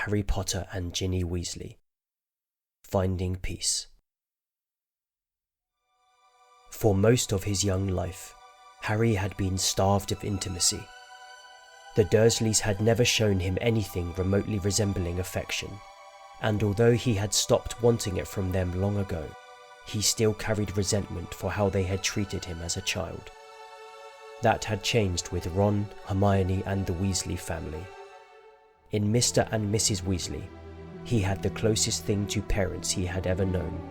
Harry Potter and Ginny Weasley. Finding Peace. For most of his young life, Harry had been starved of intimacy. The Dursleys had never shown him anything remotely resembling affection, and although he had stopped wanting it from them long ago, he still carried resentment for how they had treated him as a child. That had changed with Ron, Hermione and the Weasley family. In Mr. and Mrs. Weasley, he had the closest thing to parents he had ever known.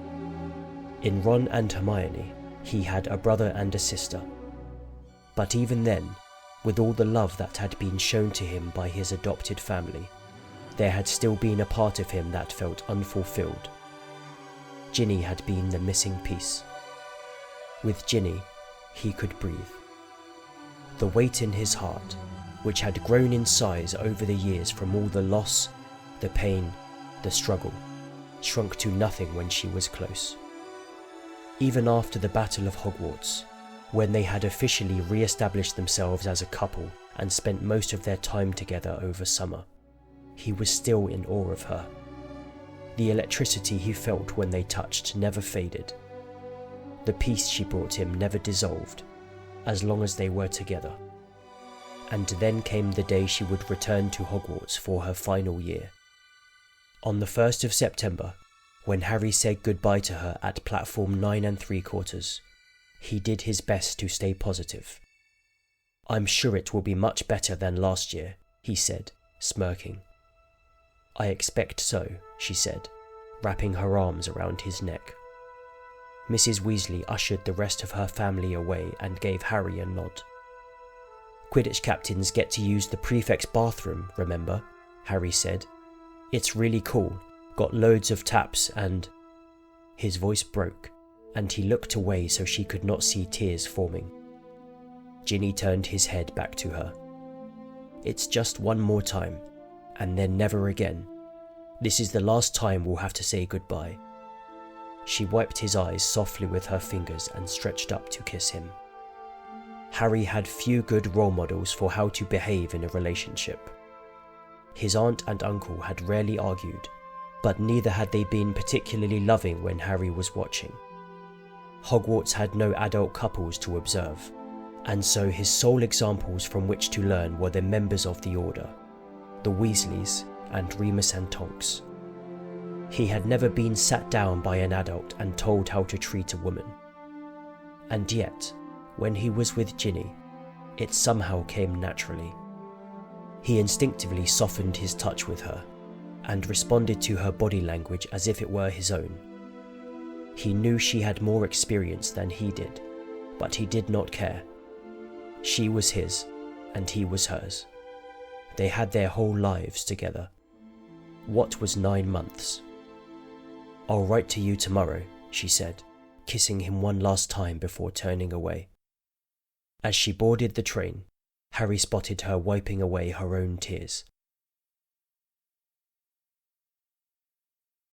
In Ron and Hermione, he had a brother and a sister. But even then, with all the love that had been shown to him by his adopted family, there had still been a part of him that felt unfulfilled. Ginny had been the missing piece. With Ginny, he could breathe. The weight in his heart, which had grown in size over the years from all the loss, the pain, the struggle, shrunk to nothing when she was close. Even after the Battle of Hogwarts, when they had officially re-established themselves as a couple and spent most of their time together over summer, he was still in awe of her. The electricity he felt when they touched never faded. The peace she brought him never dissolved, as long as they were together. And then came the day she would return to Hogwarts for her final year. On the 1st of September, when Harry said goodbye to her at platform 9 3/4, he did his best to stay positive. "I'm sure it will be much better than last year," he said, smirking. "I expect so," she said, wrapping her arms around his neck. Mrs. Weasley ushered the rest of her family away and gave Harry a nod. "Quidditch captains get to use the prefect's bathroom, remember?" Harry said. "It's really cool, got loads of taps and..." His voice broke, and he looked away so she could not see tears forming. Ginny turned his head back to her. "It's just one more time, and then never again. This is the last time we'll have to say goodbye." She wiped his eyes softly with her fingers and stretched up to kiss him. Harry had few good role models for how to behave in a relationship. His aunt and uncle had rarely argued, but neither had they been particularly loving when Harry was watching. Hogwarts had no adult couples to observe, and so his sole examples from which to learn were the members of the Order, the Weasleys and Remus and Tonks. He had never been sat down by an adult and told how to treat a woman. And yet, when he was with Ginny, it somehow came naturally. He instinctively softened his touch with her, and responded to her body language as if it were his own. He knew she had more experience than he did, but he did not care. She was his, and he was hers. They had their whole lives together. What was 9 months? "I'll write to you tomorrow," she said, kissing him one last time before turning away. As she boarded the train, Harry spotted her wiping away her own tears.